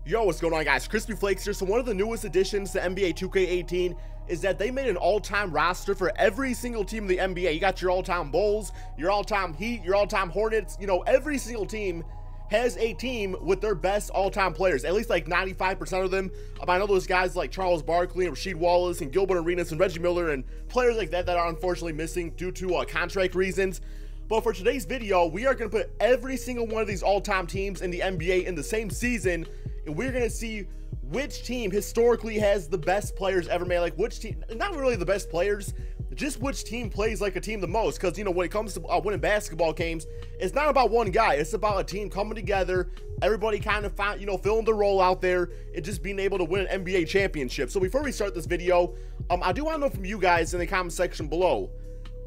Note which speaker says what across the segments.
Speaker 1: Yo, what's going on, guys? KrispyFlakes here. So one of the newest additions to NBA 2K18 is that they made an all-time roster for every single team in the NBA. You got your all-time Bulls, your all-time Heat, your all-time Hornets. You know, every single team has a team with their best all-time players, at least like 95% of them. I know those guys like Charles Barkley and Rasheed Wallace and Gilbert Arenas and Reggie Miller and players like that are unfortunately missing due to contract reasons. But for today's video, we are going to put every single one of these all-time teams in the NBA in the same season, and we're going to see which team historically has the best players ever made. Like, which team, not really the best players, just which team plays like a team the most. Because, you know, when it comes to winning basketball games, it's not about one guy. It's about a team coming together, everybody kind of, filling the role out there, and just being able to win an NBA championship. So before we start this video, I do want to know from you guys in the comment section below,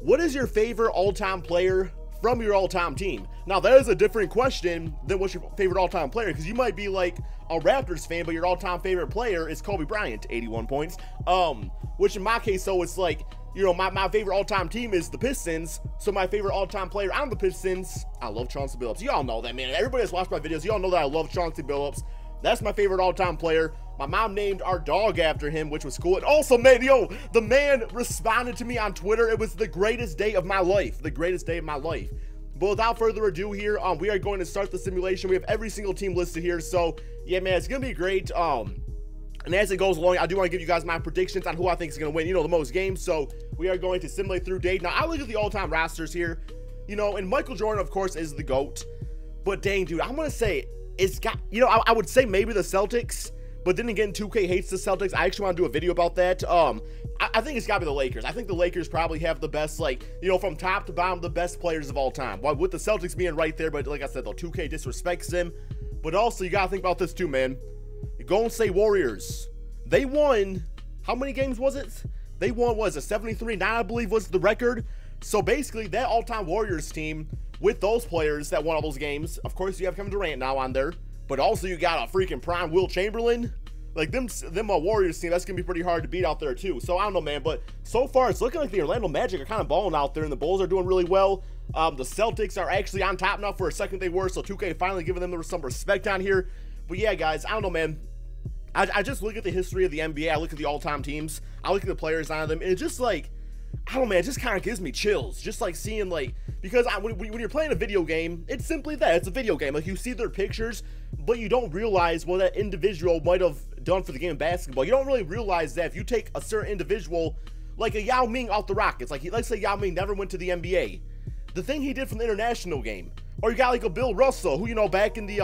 Speaker 1: what is your favorite all-time player from your all-time team? Now, that is a different question than what's your favorite all-time player, because you might be like a Raptors fan, but your all-time favorite player is Kobe Bryant, 81 points. Which in my case, so it's like, you know, my favorite all-time team is the Pistons, so my favorite all-time player on the Pistons, I love Chauncey Billups. Y'all know that, man. Everybody that's watched my videos, y'all know that I love Chauncey Billups. That's my favorite all-time player. My mom named our dog after him, which was cool. And also, man, yo, the man responded to me on Twitter. It was the greatest day of my life. The greatest day of my life. But without further ado here, we are going to start the simulation. We have every single team listed here. So, yeah, man, it's going to be great. And as it goes along, I do want to give you guys my predictions on who I think is going to win, you know, the most games. So, we are going to simulate through date. Now, I look at the all-time rosters here, you know, and Michael Jordan, of course, is the GOAT. But dang, dude, I'm going to say it's got, you know, I would say maybe the Celtics. But then again, 2K hates the Celtics. I actually want to do a video about that. I think it's got to be the Lakers. I think the Lakers probably have the best, like, you know, from top to bottom, the best players of all time. Well, with the Celtics being right there, but like I said, though, 2K disrespects them. But also, you got to think about this too, man. The Golden State Warriors, they won, how many games was it? They won, was it 73-9, I believe, was the record. So basically, that all-time Warriors team, with those players that won all those games, of course, you have Kevin Durant now on there. But also, you got a freaking prime Will Chamberlain. Like, them Warriors team, that's going to be pretty hard to beat out there, too. So, I don't know, man. But so far, it's looking like the Orlando Magic are kind of balling out there, and the Bulls are doing really well. The Celtics are actually on top now. For a second, they were. So, 2K finally giving them some respect on here. But, yeah, guys, I don't know, man. I just look at the history of the NBA. I look at the all-time teams. I look at the players on them. And it's just, like, I don't know, man, it just kind of gives me chills. Just, like, seeing, like, because when you're playing a video game, it's simply that. It's a video game. Like, you see their pictures, but you don't realize what that individual might have done for the game of basketball. You don't really realize that if you take a certain individual, like a Yao Ming out the Rockets, like, let's say Yao Ming never went to the NBA, the thing he did from the international game, or you got like a Bill Russell, who, you know, back in the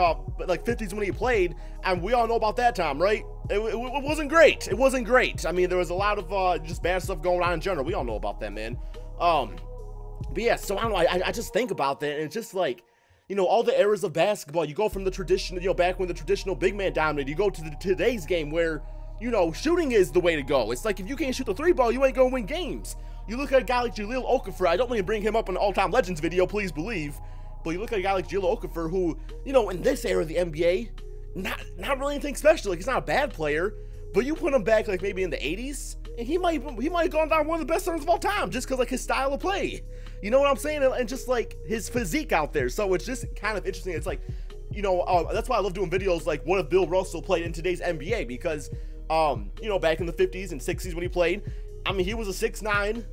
Speaker 1: like 50s when he played, and we all know about that time, right? It wasn't great. It wasn't great. I mean, there was a lot of just bad stuff going on in general. We all know about that, man. But yeah, so I don't know, I just think about that, and it's just like, you know, all the eras of basketball, you go from the traditional, you know, back when the traditional big man dominated, you go to today's game where, you know, shooting is the way to go. It's like, if you can't shoot the three ball, you ain't gonna win games. You look at a guy like Jahlil Okafor, I don't want to bring him up in the all-time legends video, please believe, but you look at a guy like Jahlil Okafor who, you know, in this era of the NBA, not really anything special. Like, he's not a bad player, but you put him back like maybe in the 80s, and he might have gone down one of the best centers of all time just because, like, his style of play. You know what I'm saying? And just, like, his physique out there. So it's just kind of interesting. It's like, you know, that's why I love doing videos like what if Bill Russell played in today's NBA, because, you know, back in the 50s and 60s when he played, I mean, he was a 6'9",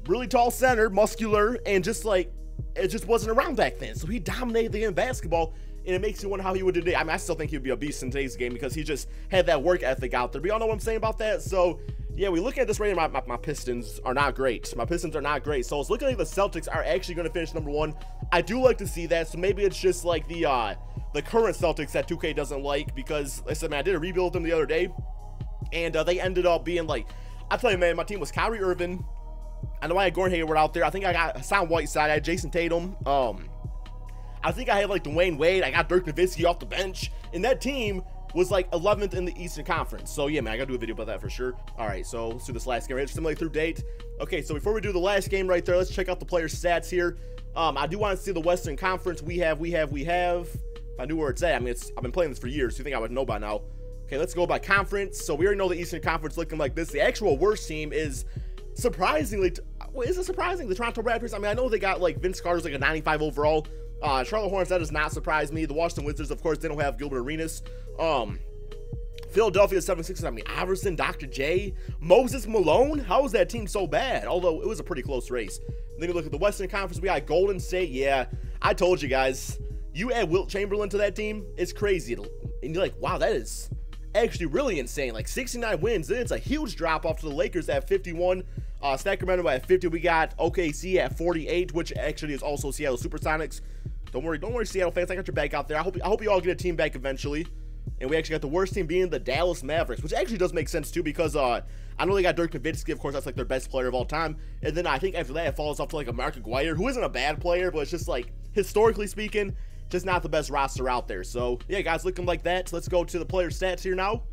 Speaker 1: really tall center, muscular, and just, like, it just wasn't around back then. So he dominated the game of basketball, and it makes you wonder how he would do today. I mean, I still think he would be a beast in today's game because he just had that work ethic out there. But y'all know what I'm saying about that? So, yeah, we look at this rating, my Pistons are not great. My Pistons are not great. So it's looking like the Celtics are actually going to finish #1. I do like to see that. So maybe it's just like the current Celtics that 2K doesn't like, because, like I said, man, I did a rebuild them the other day, and they ended up being like, I tell you, man, my team was Kyrie Irving. I know I had Gordon Hayward out there. I think I got Hassan Whiteside. I had Jason Tatum. I think I had like Dwayne Wade. I got Dirk Nowitzki off the bench, and that team was like 11th in the Eastern Conference. So yeah, man, I gotta do a video about that for sure. All right, so let's do this last game right, simulate through date. Okay, so before we do the last game right there, let's check out the player stats here. I do want to see the Western Conference. We have. If I knew where it's at, I mean, I've been playing this for years, so you think I would know by now. Okay, let's go by conference. So we already know the Eastern Conference looking like this. The actual worst team is surprisingly, is it surprising? The Toronto Raptors. I mean, I know they got like Vince Carter's like a 95 overall. Charlotte Hornets, that does not surprise me. The Washington Wizards, of course, they don't have Gilbert Arenas. Philadelphia 76ers, I mean, Iverson, Dr. J, Moses Malone. How is that team so bad? Although it was a pretty close race. Then you look at the Western Conference, we got Golden State. Yeah, I told you guys, you add Wilt Chamberlain to that team, it's crazy. And you're like, wow, that is actually really insane. Like 69 wins, then it's a huge drop off to the Lakers at 51. Sacramento at 50. We got OKC at 48, which actually is also Seattle Supersonics. Don't worry, Seattle fans. I got your back out there. I hope you all get a team back eventually. And we actually got the worst team being the Dallas Mavericks, which actually does make sense too, because I know they got Dirk Nowitzki. Of course, that's like their best player of all time. And then I think after that, it falls off to like a Mark Aguirre, who isn't a bad player, but it's just like, historically speaking, just not the best roster out there. So yeah, guys, looking like that. So let's go to the player stats here now.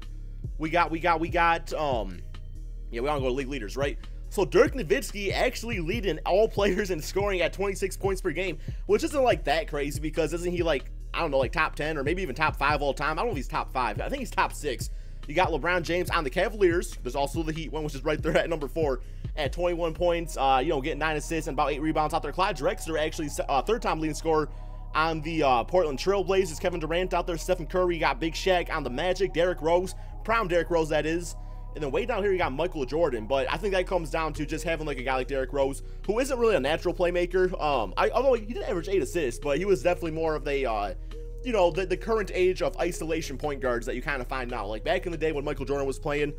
Speaker 1: We got yeah, we want to go to league leaders, right? So Dirk Nowitzki actually leading all players in scoring at 26 points per game, which isn't like that crazy, because isn't he like, I don't know, like top 10 or maybe even top 5 all time? I don't know if he's top 5. I think he's top 6. You got LeBron James on the Cavaliers. There's also the Heat one, which is right there at number 4 at 21 points, getting 9 assists and about 8 rebounds out there. Clyde Drexler actually third-time leading scorer on the Portland Trail Blazers. Kevin Durant out there. Stephen Curry. You got Big Shaq on the Magic. Derrick Rose. Prime Derrick Rose, that is. And then way down here, you got Michael Jordan. But I think that comes down to just having like a guy like Derrick Rose, who isn't really a natural playmaker. Although he did average 8 assists, but he was definitely more of a, the current age of isolation point guards that you kind of find now. Like back in the day when Michael Jordan was playing,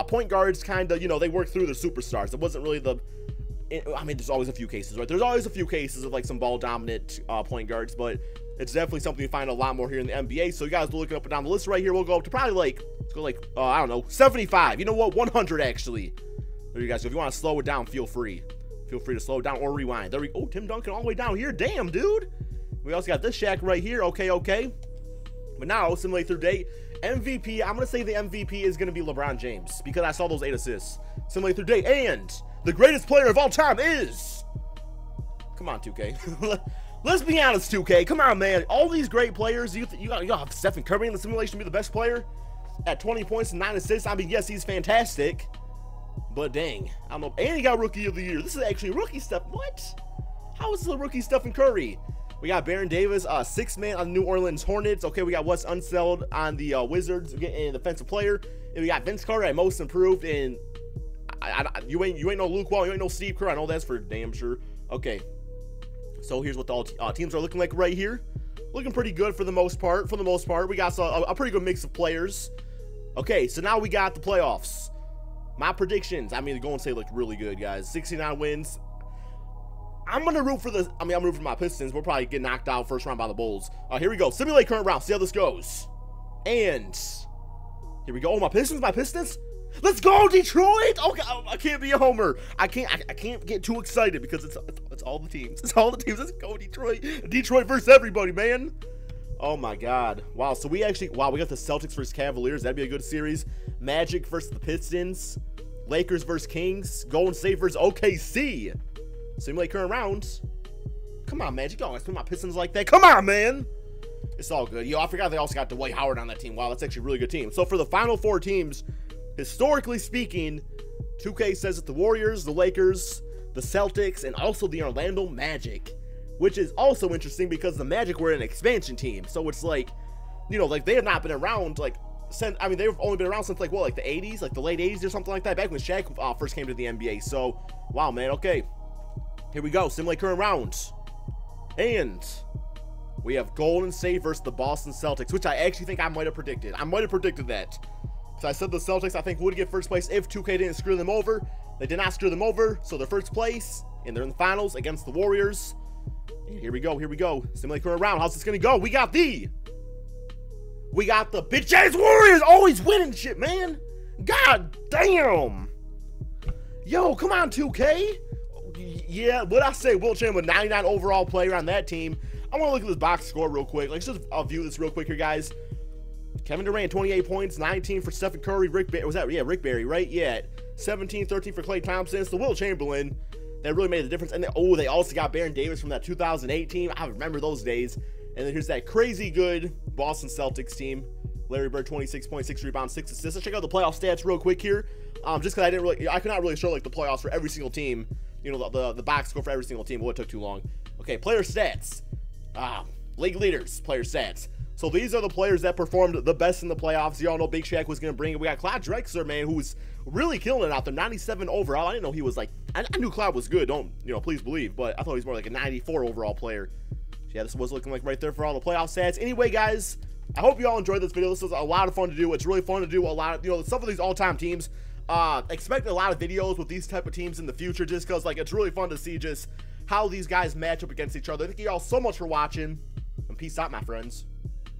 Speaker 1: point guards kind of, they worked through the superstars. It wasn't really I mean, there's always a few cases, right? There's always a few cases of like some ball dominant point guards, but it's definitely something you find a lot more here in the NBA. So you guys will look up and down the list right here. We'll go up to probably like, let's go like, I don't know, 75. You know what? 100 actually. There you guys go. If you want to slow it down, feel free. Feel free to slow it down or rewind. There we go. Oh, Tim Duncan all the way down here. Damn, dude. We also got this Shaq right here. Okay. But now, simulate through date, MVP, I'm going to say the MVP is going to be LeBron James, because I saw those 8 assists. Simulate through date, and the greatest player of all time is... Come on, 2K. Let's be honest, 2K. Come on, man. All these great players, you got have Stephen Curry in the simulation to be the best player at 20 points and 9 assists. I mean, yes, he's fantastic, but dang, I don't know. And he got Rookie of the Year. This is actually rookie stuff. What? How is this a rookie Stephen Curry? We got Baron Davis, 6th man on the New Orleans Hornets. Okay, we got Wes Unseld on the Wizards, getting defensive player. And we got Vince Carter at most improved. And you ain't no Luke Wall, you ain't no Steve Kerr. I know that's for damn sure. Okay, so here's what the all teams are looking like right here. Looking pretty good for the most part. We got a pretty good mix of players. Okay, so now we got the playoffs. My predictions. I mean, the Golden State looked really good, guys. 69 wins. I'm gonna root for I'm rooting for my Pistons. We'll probably get knocked out first round by the Bulls. Here we go. Simulate current round. See how this goes. And here we go. Oh, my Pistons. Let's go, Detroit. Okay, I can't be a homer. I can't get too excited because it's all the teams. It's all the teams. Let's go, Detroit. Detroit versus everybody, man. Oh my God. Wow. So we got the Celtics versus Cavaliers. That'd be a good series. Magic versus the Pistons. Lakers versus Kings. Golden State versus OKC. Simulate current rounds. Come on, Magic. Y'all always put my Pistons like that. Come on, man. It's all good. Yo, I forgot they also got Dwight Howard on that team. Wow, that's actually a really good team. So for the final 4 teams, historically speaking, 2K says that the Warriors, the Lakers, the Celtics, and also the Orlando Magic, which is also interesting because the Magic were an expansion team. So it's like, like they have not been around since, I mean, they've only been around since like what, like the 80s, like the late 80s or something like that, back when Shaq first came to the NBA. So, wow, man. Okay. Here we go. Simulate current rounds. And we have Golden State versus the Boston Celtics, which I actually think I might have predicted. I might have predicted that. So I said the Celtics, I think, would get first place if 2K didn't screw them over. They did not screw them over, so they're first place, and they're in the finals against the Warriors. And here we go. Simulate current round. How's this going to go? We got the bitch-ass Warriors always winning shit, man. God damn. Yo, come on, 2K. Yeah, what I say, Wilt Chamberlain, 99 overall player on that team. I want to look at this box score real quick. Let's just view this real quick here, guys. Kevin Durant, 28 points, 19 for Stephen Curry. Rick Barry, right? Yeah, 17, 13 for Klay Thompson. It's the Wilt Chamberlain that really made the difference. And then, they also got Baron Davis from that 2008 team. I remember those days. And then here's that crazy good Boston Celtics team. Larry Bird, 26.6 rebounds, 6 assists. Let's check out the playoff stats real quick here. Just because I could not really show like the playoffs for every single team. The box score for every single team. Well, it took too long. Okay, player stats. League leaders, player stats. So these are the players that performed the best in the playoffs. You all know Big Shaq was going to bring it. We got Clyde Drexler, man, who's really killing it out there. 97 overall. I didn't know he was like, I knew Clyde was good. Don't, please believe. But I thought he was more like a 94 overall player. Yeah, this was looking like right there for all the playoff stats. Anyway, guys, I hope you all enjoyed this video. This was a lot of fun to do. It's really fun to do a lot of, stuff with these all-time teams. Expect a lot of videos with these type of teams in the future, just because, like, it's really fun to see just how these guys match up against each other. Thank you all so much for watching, and peace out, my friends.